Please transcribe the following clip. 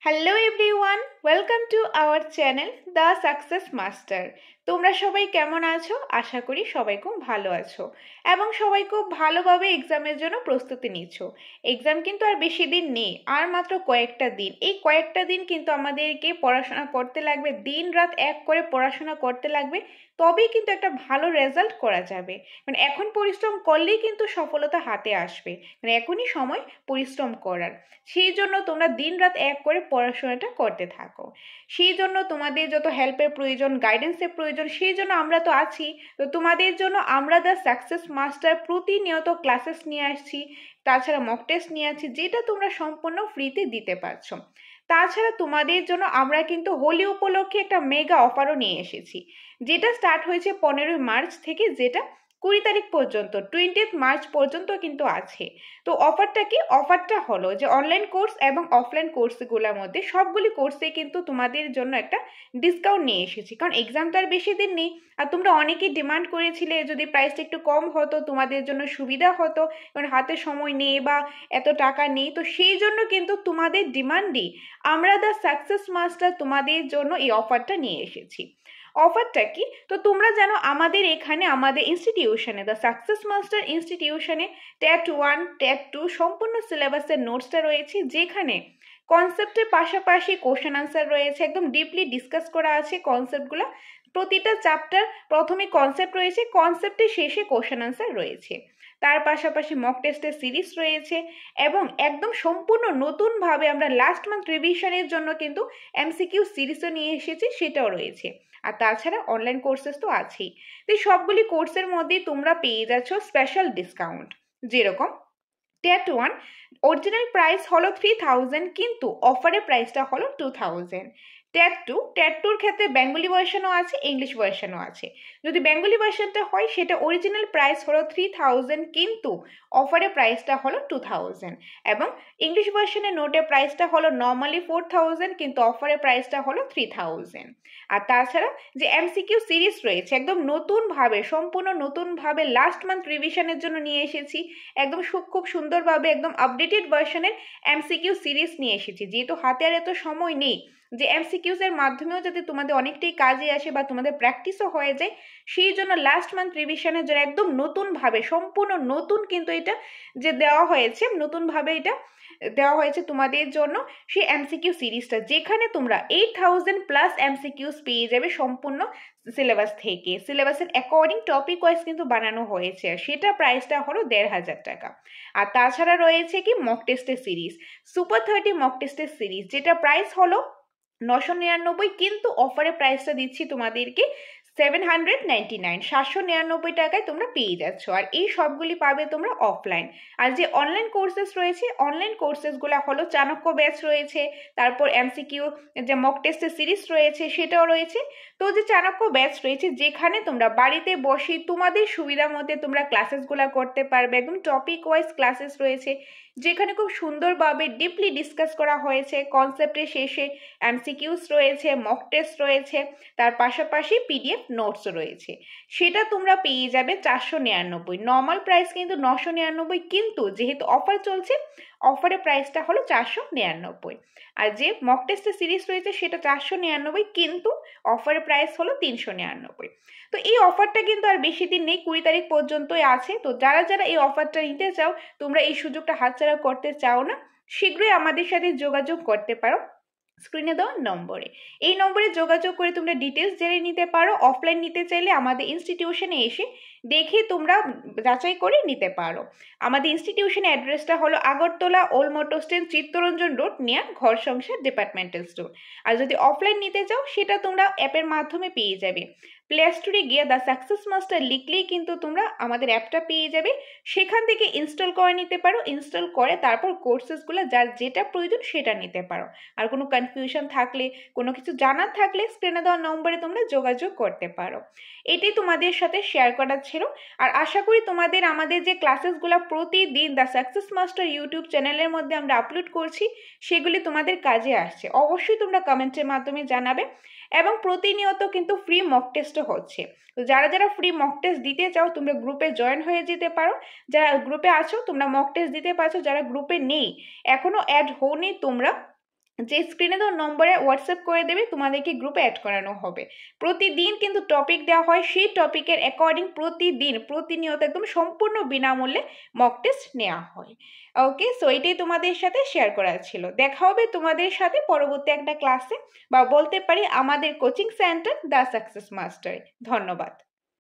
Hello everyone, welcome to our channel the success master. তোমরা সবাই কেমন আছো? আশা করি সবাই খুব ভালো আছো এবং সবাই খুব ভালোভাবে এক্সামের জন্য প্রস্তুতি নিচ্ছ। এক্সাম কিন্তু আর বেশি দিন নেই, আর মাত্র কয়েকটা দিন। এই কয়েকটা দিন কিন্তু আমাদেরকে পড়াশোনা করতে লাগবে, দিন রাত এক করে পড়াশোনা করতে লাগবে, তবেই কিন্তু একটা ভালো রেজাল্ট করা যাবে। মানে এখন পরিশ্রম করলেই কিন্তু সফলতা হাতে আসবে, মানে এখনই সময় পরিশ্রম করার। সেই জন্য তোমরা দিন রাত এক করে পড়াশোনাটা করতে থাকো। সেই জন্য তোমাদের যত হেল্পের প্রয়োজন, গাইডেন্সের প্রয়োজন, সেই জন্য আমরা তো আছি। তো তোমাদের জন্য আমরা দ্য সাকসেস মাস্টার প্রতিনিয়ত ক্লাসেস নিয়ে আসছি, তাছাড়া মক টেস্ট নিয়ে আসছি, যেটা তোমরা সম্পূর্ণ ফ্রিতে দিতে পারছো। তাছাড়া তোমাদের জন্য আমরা কিন্তু হোলি উপলক্ষে একটা মেগা অফারও নিয়ে এসেছি, যেটা স্টার্ট হয়েছে 15ই মার্চ থেকে, যেটা 20 তারিখ পর্যন্ত, 20 মার্চ পর্যন্ত কিন্তু আছে। তো অফারটা কি? অফারটা হলো যে অনলাইন কোর্স এবং অফলাইন কোর্সগুলোর মধ্যে সবগুলি কোর্সে কিন্তু তোমাদের জন্য একটা ডিসকাউন্ট নিয়ে এসেছি, কারণ এক্সাম তো আর বেশি দিন নেই। আর তোমরা অনেকেই ডিমান্ড করেছিলে যদি প্রাইসটা একটু কম হতো তোমাদের জন্য সুবিধা হতো, কারণ হাতে সময় নেই বা এত টাকা নেই। তো সেই জন্য কিন্তু তোমাদের ডিমান্ডই আমরা দ্য সাকসেস মাস্টার তোমাদের জন্য এই অফারটা নিয়ে এসেছি। অফারটা কি? তো তোমরা জানো আমাদের এখানে, আমাদের ইনস্টিটিউশনে, দ্য সাকসেস মাস্টার ইনস্টিটিউশনে TET1 TET2 সম্পূর্ণ সিলেবাসের নোটসটা রয়েছে, যেখানে কনসেপ্টের পাশাপাশি কোশ্চেন আনসার রয়েছে, একদম ডিপলি ডিসকাস করা আছে কনসেপ্টগুলো। প্রতিটা চ্যাপ্টার প্রথমে কনসেপ্ট রয়েছে, কনসেপ্টের শেষে কোশ্চেন আনসার রয়েছে। তার পাশাপাশি মক টেস্টের সিরিজ রয়েছে, এবং একদম সম্পূর্ণ নতুনভাবে আমরা লাস্ট মান্থ রিভিশনের জন্য কিন্তু MCQ সিরিজও নিয়ে এসেছি, সেটাও রয়েছে। আর তাছাড়া অনলাইন কোর্সেস তো আছেই। তো সবগুলি কোর্সের মধ্যে তোমরা পেয়ে যাচ্ছ স্পেশাল ডিসকাউন্ট। যেরকম TET1 অরিজিনাল প্রাইস হলো 3000, কিন্তু অফারের প্রাইসটা হলো 2000। TET2 ক্ষেত্রে বেঙ্গলি ভার্সনও আছে, ইংলিশ ভার্সনও আছে। যদি বেঙ্গলি ভার্সনটা হয় সেটা অরিজিনাল প্রাইস হলো 3000, কিন্তু অফারের প্রাইসটা হলো 2000। এবং ইংলিশ ভার্সনের নোটের প্রাইসটা হলো নর্মালি 4000, কিন্তু অফারের প্রাইসটা হলো 3000। আর তাছাড়া যে MCQ সিরিজ রয়েছে, একদম নতুনভাবে, সম্পূর্ণ নতুনভাবে লাস্ট মান্থ রিভিশনের জন্য নিয়ে এসেছি। একদম খুব সুন্দরভাবে একদম আপডেটেড ভার্সনের MCQ সিরিজ নিয়ে এসেছি, যেহেতু হাতে আর এত সময় নেই যে MCQs এর মাধ্যমেও যাতে তোমাদের অনেকটাই কাজে আসে বা তোমাদের প্র্যাকটিসও হয়ে যায়, সেই জন্য লাস্ট মান্থ রিভিশনের জন্য একদম নতুনভাবে, সম্পূর্ণ নতুন কিন্তু এটা যে দেওয়া হয়েছে, নতুনভাবে এটা দেওয়া হয়েছে তোমাদের জন্য সেই MCQ সিরিজটা, যেখানে তোমরা 8000+ MCQs পেয়ে যাবে সম্পূর্ণ সিলেবাস থেকে। সিলেবাসের অ্যাকর্ডিং টপিক ওয়াইজ কিন্তু বানানো হয়েছে, সেটা প্রাইসটা হলো 1500 টাকা। আর তাছাড়া রয়েছে কি মক টেস্টের সিরিজ, সুপার 30 মক টেস্টের সিরিজ, যেটা প্রাইস হলো 999, কিন্তু অফারে প্রাইসটা দিচ্ছি তোমাদেরকে 799, 799 টাকায় তোমরা পেয়ে যাচ্ছ। আর এই সবগুলি পাবে তোমরা অফলাইন। আর যে অনলাইন কোর্সেস রয়েছে, অনলাইন কোর্সেসগুলো হলো চাণক্য ব্যাচ রয়েছে, তারপর MCQ যে মক টেস্টের সিরিজ রয়েছে সেটাও রয়েছে। তো যে চাণক্য ব্যাচ রয়েছে, যেখানে তোমরা বাড়িতে বসে তোমাদের সুবিধা মতে তোমরা ক্লাসেসগুলো করতে পারবে, একদম টপিক ওয়াইজ ক্লাসেস রয়েছে, যেখানে খুব সুন্দরভাবে ডিপলি ডিসকাস করা হয়েছে। কনসেপ্টের শেষে MCQs রয়েছে, মক টেস্ট রয়েছে, তার পাশাপাশি PDF নোটস রয়েছে। সেটা তোমরা পেয়ে যাবে 499। নর্মাল প্রাইস কিন্তু 999, কিন্তু যেহেতু অফার চলছে, অফারের প্রাইসটা হলো 499। আর যে মক টেস্টের সিরিজ রয়েছে সেটা 499, কিন্তু অফারের প্রাইস হলো 399। তো এই অফারটা কিন্তু আর বেশি দিন নেই, 20 তারিখ পর্যন্তই আছে। তো যারা যারা এই অফারটা নিতে চাও, তোমরা এই সুযোগটা হাতছাড়া করতে চাও না, শীঘ্রই আমাদের সাথে যোগাযোগ করতে পারো স্ক্রিনে দেওয়া নম্বরে। এই নম্বরে যোগাযোগ করে তোমরা ডিটেলস জেনে নিতে পারো। অফলাইন নিতে চাইলে আমাদের ইনস্টিটিউশনে এসে দেখে তোমরা যাচাই করে নিতে পারো। আমাদের ইনস্টিটিউশনের অ্যাড্রেসটা হলো Agartala old motor stand, Chittaranjan road, near ঘর সংসার ডিপার্টমেন্টাল স্টোর। আর যদি অফলাইন নিতে চাও, সেটা তোমরা অ্যাপের মাধ্যমে পেয়ে যাবে। প্লে স্টোরে গিয়ে দ্য সাকসেস মাস্টার লিখলেই কিন্তু তোমরা আমাদের অ্যাপটা পেয়ে যাবে, সেখান থেকে ইনস্টল করে নিতে পারো। ইনস্টল করে তারপর কোর্সেসগুলো যার যেটা প্রয়োজন সেটা নিতে পারো। আর কোনো কনফিউশন থাকলে, কোনো কিছু জানার থাকলে স্ক্রিনে দেওয়া নম্বরে তোমরা যোগাযোগ করতে পারো। এটাই তোমাদের সাথে শেয়ার করার ছিল। আর আশা করি তোমাদের আমাদের যে ক্লাসেসগুলো প্রতিদিন দ্য সাকসেস মাস্টার ইউটিউব চ্যানেলের মধ্যে আমরা আপলোড করছি, সেগুলি তোমাদের কাজে আসছে। অবশ্যই তোমরা কমেন্টের মাধ্যমে জানাবে। এবং প্রতিনিয়ত কিন্তু ফ্রি মক টেস্টও হচ্ছে। তো যারা যারা ফ্রি মক টেস্ট দিতে চাও, তোমরা গ্রুপে জয়েন হয়ে যেতে পারো। যারা গ্রুপে আছো তোমরা মক টেস্ট দিতে পারছো, যারা গ্রুপে নেই, এখনো অ্যাড হওনি তোমরা, যে স্ক্রিনে দেওয়া নম্বরে হোয়াটসঅ্যাপ করে দেবে, তোমাদেরকে গ্রুপে অ্যাড করানো হবে। প্রতিদিন কিন্তু টপিক দেওয়া হয়, সেই টপিকের অ্যাকর্ডিং প্রতিনিয়ত একদম সম্পূর্ণ বিনামূল্যে মক টেস্ট নেওয়া হয়। ওকে, সো এটাই তোমাদের সাথে শেয়ার করার ছিল। দেখা হবে তোমাদের সাথে পরবর্তী একটা ক্লাসে, বা বলতে পারি আমাদের কোচিং সেন্টার দ্য সাকসেস মাস্টারে। ধন্যবাদ।